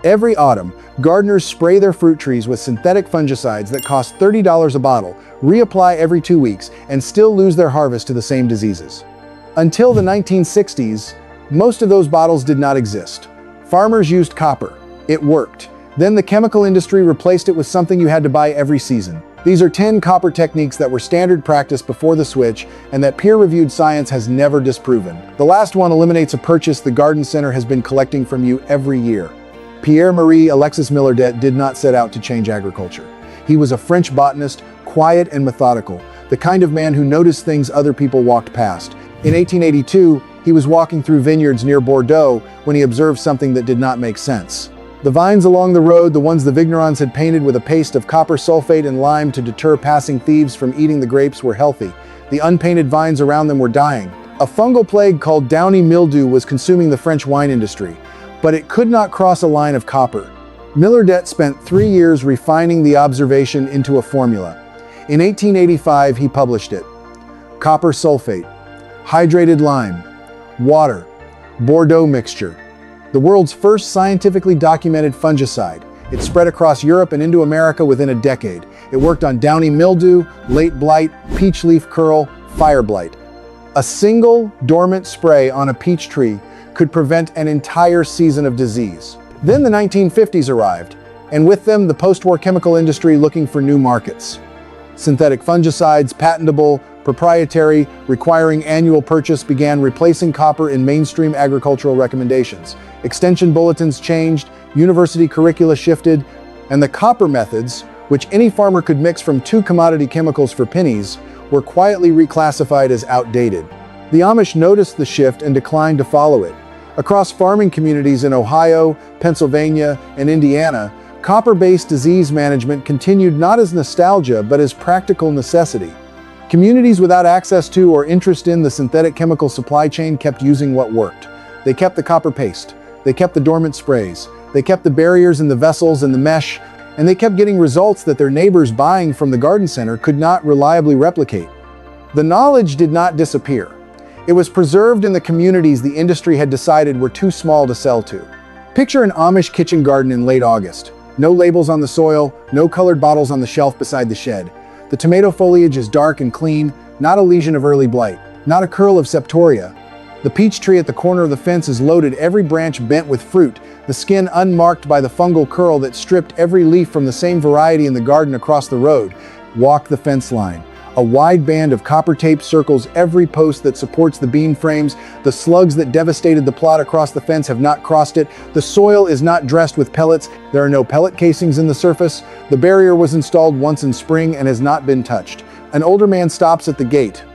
Every autumn, gardeners spray their fruit trees with synthetic fungicides that cost $30 a bottle, reapply every 2 weeks, and still lose their harvest to the same diseases. Until the 1960s, most of those bottles did not exist. Farmers used copper. It worked. Then the chemical industry replaced it with something you had to buy every season. These are 10 copper techniques that were standard practice before the switch and that peer-reviewed science has never disproven. The last one eliminates a purchase the garden center has been collecting from you every year. Pierre-Marie Alexis Millardet did not set out to change agriculture. He was a French botanist, quiet and methodical, the kind of man who noticed things other people walked past. In 1882, he was walking through vineyards near Bordeaux when he observed something that did not make sense. The vines along the road, the ones the vignerons had painted with a paste of copper sulfate and lime to deter passing thieves from eating the grapes, were healthy. The unpainted vines around them were dying. A fungal plague called downy mildew was consuming the French wine industry, but it could not cross a line of copper. Millardet spent 3 years refining the observation into a formula. In 1885, he published it. Copper sulfate, hydrated lime, water, Bordeaux mixture. The world's first scientifically documented fungicide. It spread across Europe and into America within a decade. It worked on downy mildew, late blight, peach leaf curl, fire blight. A single dormant spray on a peach tree could prevent an entire season of disease. Then the 1950s arrived, and with them the post-war chemical industry looking for new markets. Synthetic fungicides, patentable, proprietary, requiring annual purchase, began replacing copper in mainstream agricultural recommendations. Extension bulletins changed, university curricula shifted, and the copper methods, which any farmer could mix from 2 commodity chemicals for pennies, were quietly reclassified as outdated. The Amish noticed the shift and declined to follow it. Across farming communities in Ohio, Pennsylvania, and Indiana, copper-based disease management continued not as nostalgia but as practical necessity. Communities without access to or interest in the synthetic chemical supply chain kept using what worked. They kept the copper paste, they kept the dormant sprays, they kept the barriers in the vessels and the mesh, and they kept getting results that their neighbors buying from the garden center could not reliably replicate. The knowledge did not disappear. It was preserved in the communities the industry had decided were too small to sell to. Picture an Amish kitchen garden in late August. No labels on the soil, no colored bottles on the shelf beside the shed. The tomato foliage is dark and clean, not a lesion of early blight, not a curl of septoria. The peach tree at the corner of the fence is loaded, every branch bent with fruit, the skin unmarked by the fungal curl that stripped every leaf from the same variety in the garden across the road. Walk the fence line. A wide band of copper tape circles every post that supports the beam frames. The slugs that devastated the plot across the fence have not crossed it. The soil is not dressed with pellets. There are no pellet casings in the surface. The barrier was installed once in spring and has not been touched. An older man stops at the gate.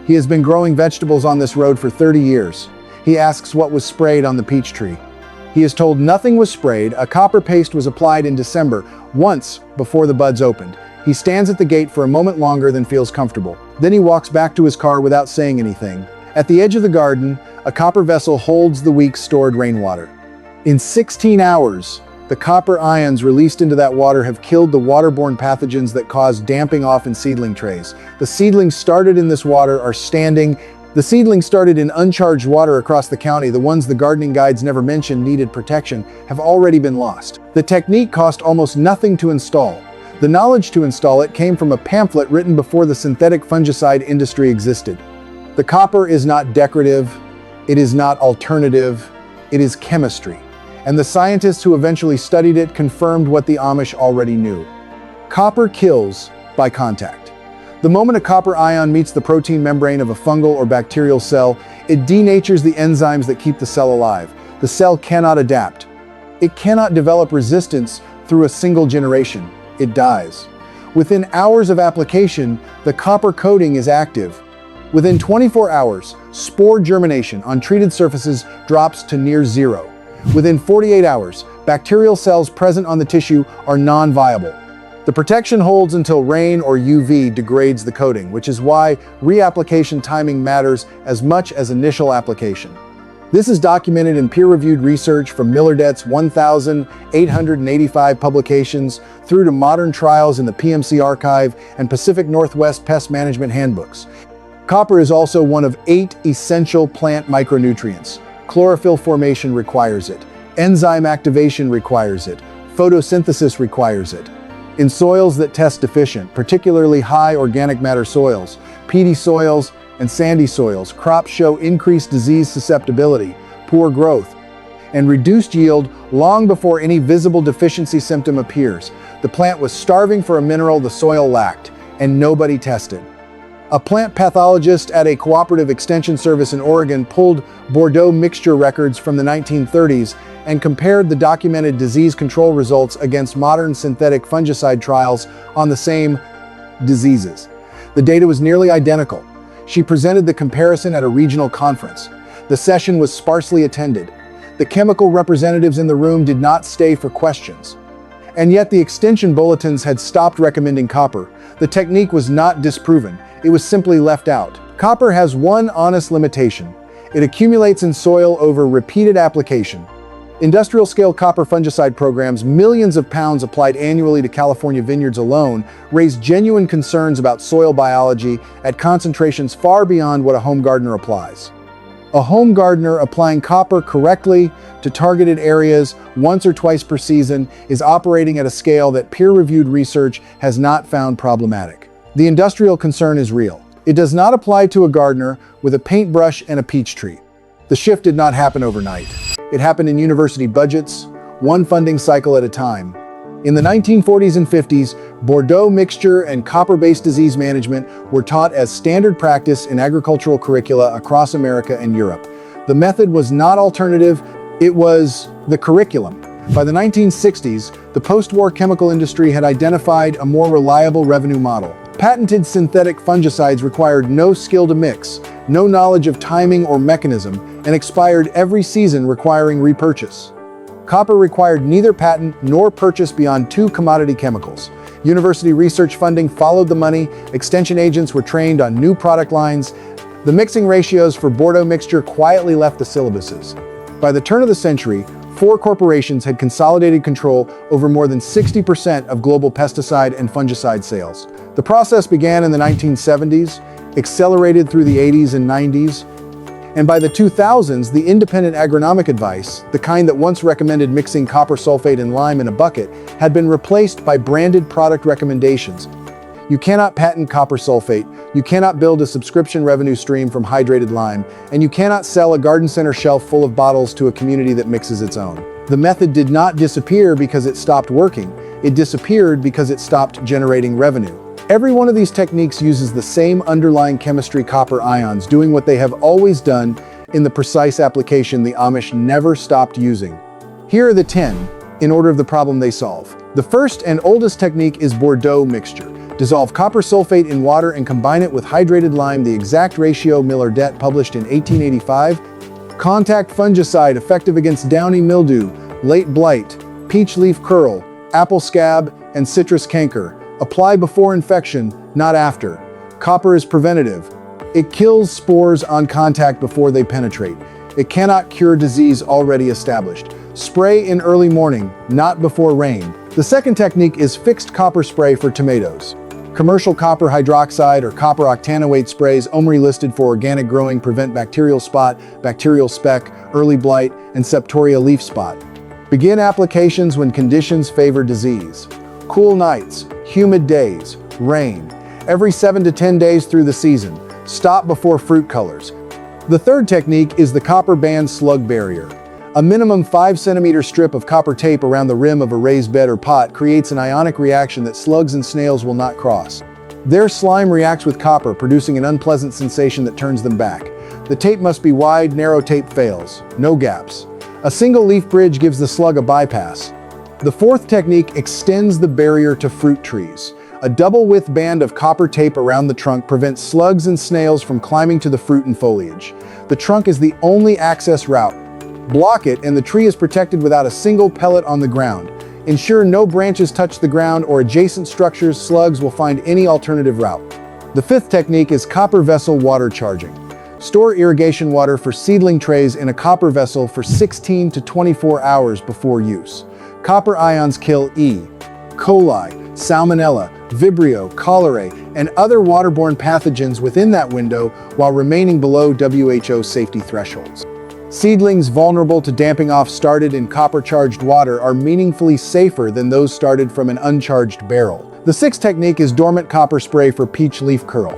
He has been growing vegetables on this road for 30 years. He asks what was sprayed on the peach tree. He is told nothing was sprayed. A copper paste was applied in December, once before the buds opened. He stands at the gate for a moment longer than feels comfortable. Then he walks back to his car without saying anything. At the edge of the garden, a copper vessel holds the week's stored rainwater. In 16 hours, the copper ions released into that water have killed the waterborne pathogens that cause damping off in seedling trays. The seedlings started in this water are standing. The seedlings started in uncharged water across the county. The ones the gardening guides never mentioned needed protection have already been lost. The technique cost almost nothing to install. The knowledge to install it came from a pamphlet written before the synthetic fungicide industry existed. The copper is not decorative, it is not alternative, it is chemistry. And the scientists who eventually studied it confirmed what the Amish already knew. Copper kills by contact. The moment a copper ion meets the protein membrane of a fungal or bacterial cell, it denatures the enzymes that keep the cell alive. The cell cannot adapt. It cannot develop resistance through a single generation. It dies. Within hours of application, the copper coating is active. Within 24 hours, spore germination on treated surfaces drops to near zero. Within 48 hours, bacterial cells present on the tissue are non-viable. The protection holds until rain or UV degrades the coating, which is why reapplication timing matters as much as initial application. This is documented in peer-reviewed research from Millardet's 1,885 publications through to modern trials in the PMC archive and Pacific Northwest pest management handbooks. Copper is also one of 8 essential plant micronutrients. Chlorophyll formation requires it. Enzyme activation requires it. Photosynthesis requires it. In soils that test deficient, particularly high organic matter soils, peaty soils, and sandy soils, crops show increased disease susceptibility, poor growth, and reduced yield long before any visible deficiency symptom appears. The plant was starving for a mineral the soil lacked, and nobody tested. A plant pathologist at a cooperative extension service in Oregon pulled Bordeaux mixture records from the 1930s and compared the documented disease control results against modern synthetic fungicide trials on the same diseases. The data was nearly identical. She presented the comparison at a regional conference. The session was sparsely attended. The chemical representatives in the room did not stay for questions. And yet the extension bulletins had stopped recommending copper. The technique was not disproven. It was simply left out. Copper has one honest limitation. It accumulates in soil over repeated application. Industrial-scale copper fungicide programs, millions of pounds applied annually to California vineyards alone, raise genuine concerns about soil biology at concentrations far beyond what a home gardener applies. A home gardener applying copper correctly to targeted areas once or twice per season is operating at a scale that peer-reviewed research has not found problematic. The industrial concern is real. It does not apply to a gardener with a paintbrush and a peach tree. The shift did not happen overnight. It happened in university budgets, one funding cycle at a time. In the 1940s and 50s, Bordeaux mixture and copper-based disease management were taught as standard practice in agricultural curricula across America and Europe. The method was not alternative, it was the curriculum. By the 1960s, the post-war chemical industry had identified a more reliable revenue model. Patented synthetic fungicides required no skill to mix, no knowledge of timing or mechanism, and expired every season, requiring repurchase. Copper required neither patent nor purchase beyond 2 commodity chemicals. University research funding followed the money, extension agents were trained on new product lines. The mixing ratios for Bordeaux mixture quietly left the syllabuses. By the turn of the century, 4 corporations had consolidated control over more than 60% of global pesticide and fungicide sales. The process began in the 1970s, accelerated through the 80s and 90s, and by the 2000s, the independent agronomic advice, the kind that once recommended mixing copper sulfate and lime in a bucket, had been replaced by branded product recommendations. You cannot patent copper sulfate, you cannot build a subscription revenue stream from hydrated lime, and you cannot sell a garden center shelf full of bottles to a community that mixes its own. The method did not disappear because it stopped working. It disappeared because it stopped generating revenue. Every one of these techniques uses the same underlying chemistry, copper ions, doing what they have always done in the precise application the Amish never stopped using. Here are the 10, in order of the problem they solve. The first and oldest technique is Bordeaux mixture. Dissolve copper sulfate in water and combine it with hydrated lime, the exact ratio Miller-Det published in 1885. Contact fungicide effective against downy mildew, late blight, peach leaf curl, apple scab, and citrus canker. Apply before infection, not after. Copper is preventative. It kills spores on contact before they penetrate. It cannot cure disease already established. Spray in early morning, not before rain. The second technique is fixed copper spray for tomatoes. Commercial copper hydroxide or copper octanoate sprays, OMRI listed for organic growing, prevent bacterial spot, bacterial speck, early blight, and septoria leaf spot. Begin applications when conditions favor disease. Cool nights, humid days, rain. Every 7 to 10 days through the season. Stop before fruit colors. The third technique is the copper band slug barrier. A minimum 5 centimeter strip of copper tape around the rim of a raised bed or pot creates an ionic reaction that slugs and snails will not cross. Their slime reacts with copper, producing an unpleasant sensation that turns them back. The tape must be wide, narrow tape fails, no gaps. A single leaf bridge gives the slug a bypass. The fourth technique extends the barrier to fruit trees. A double-width band of copper tape around the trunk prevents slugs and snails from climbing to the fruit and foliage. The trunk is the only access route. Block it and the tree is protected without a single pellet on the ground. Ensure no branches touch the ground or adjacent structures. Slugs will find any alternative route. The fifth technique is copper vessel water charging. Store irrigation water for seedling trays in a copper vessel for 16 to 24 hours before use. Copper ions kill E. coli, salmonella, vibrio, cholerae, and other waterborne pathogens within that window while remaining below WHO safety thresholds. Seedlings vulnerable to damping off started in copper-charged water are meaningfully safer than those started from an uncharged barrel. The sixth technique is dormant copper spray for peach leaf curl.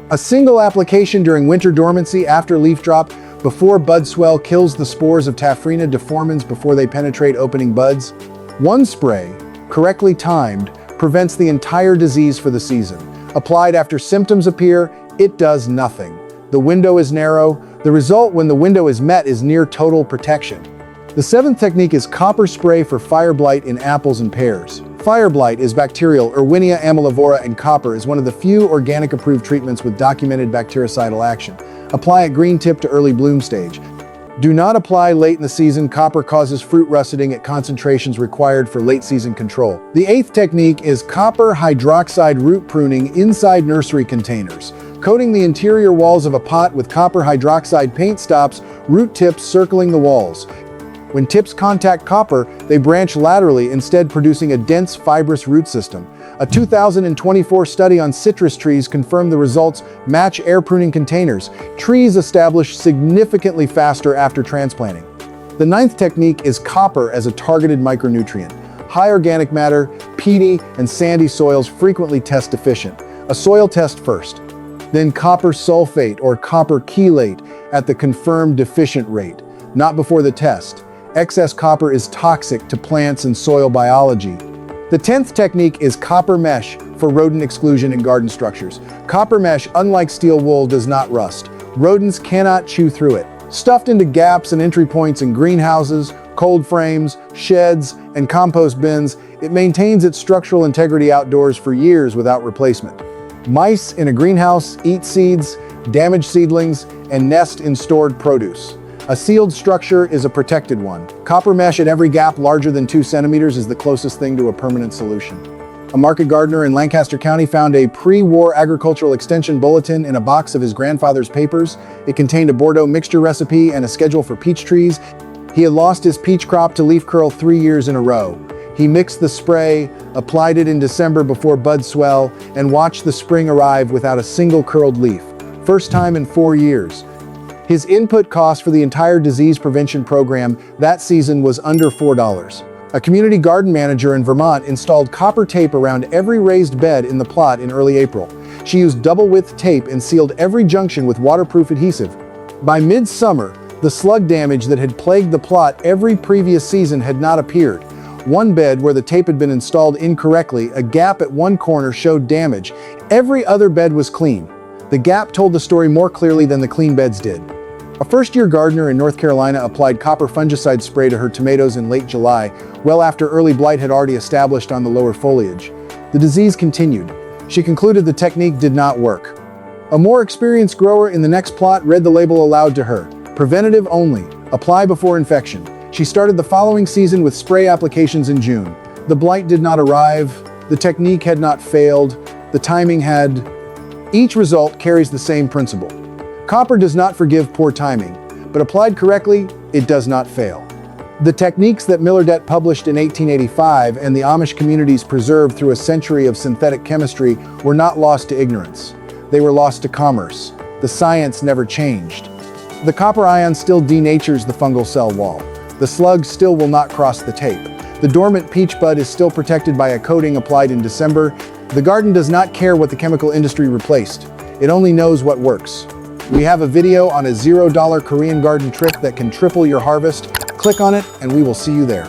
A single application during winter dormancy after leaf drop before bud swell kills the spores of Taphrina deformans before they penetrate opening buds. One spray, correctly timed, prevents the entire disease for the season. Applied after symptoms appear, it does nothing. The window is narrow. The result when the window is met is near total protection. The seventh technique is copper spray for fire blight in apples and pears. Fire blight is bacterial. Erwinia amylivora, and copper is one of the few organic approved treatments with documented bactericidal action. Apply at green tip to early bloom stage. Do not apply late in the season. Copper causes fruit russeting at concentrations required for late season control. The eighth technique is copper hydroxide root pruning inside nursery containers. Coating the interior walls of a pot with copper hydroxide paint stops root tips circling the walls. When tips contact copper, they branch laterally, instead producing a dense, fibrous root system. A 2024 study on citrus trees confirmed the results match air pruning containers. Trees establish significantly faster after transplanting. The ninth technique is copper as a targeted micronutrient. High organic matter, peaty, and sandy soils frequently test deficient. A soil test first. Then copper sulfate or copper chelate at the confirmed deficient rate, not before the test. Excess copper is toxic to plants and soil biology. The 10th technique is copper mesh for rodent exclusion in garden structures. Copper mesh, unlike steel wool, does not rust. Rodents cannot chew through it. Stuffed into gaps and entry points in greenhouses, cold frames, sheds, and compost bins, it maintains its structural integrity outdoors for years without replacement. Mice in a greenhouse eat seeds, damage seedlings, and nest in stored produce. A sealed structure is a protected one. Copper mesh at every gap larger than 2 centimeters is the closest thing to a permanent solution. A market gardener in Lancaster County found a pre-war agricultural extension bulletin in a box of his grandfather's papers. It contained a Bordeaux mixture recipe and a schedule for peach trees. He had lost his peach crop to leaf curl 3 years in a row. He mixed the spray, applied it in December before bud swell, and watched the spring arrive without a single curled leaf. First time in 4 years. His input cost for the entire disease prevention program that season was under $4. A community garden manager in Vermont installed copper tape around every raised bed in the plot in early April. She used double-width tape and sealed every junction with waterproof adhesive. By mid-summer, the slug damage that had plagued the plot every previous season had not appeared. One bed where the tape had been installed incorrectly, a gap at one corner showed damage. Every other bed was clean. The gap told the story more clearly than the clean beds did. A first-year gardener in North Carolina applied copper fungicide spray to her tomatoes in late July, well after early blight had already established on the lower foliage. The disease continued. She concluded the technique did not work. A more experienced grower in the next plot read the label aloud to her. Preventative only. Apply before infection. She started the following season with spray applications in June. The blight did not arrive. The technique had not failed. The timing had. Each result carries the same principle. Copper does not forgive poor timing, but applied correctly, it does not fail. The techniques that Millardet published in 1885 and the Amish communities preserved through a century of synthetic chemistry were not lost to ignorance. They were lost to commerce. The science never changed. The copper ion still denatures the fungal cell wall. The slugs still will not cross the tape. The dormant peach bud is still protected by a coating applied in December. The garden does not care what the chemical industry replaced. It only knows what works. We have a video on a $0 Korean garden trick that can triple your harvest. Click on it and we will see you there.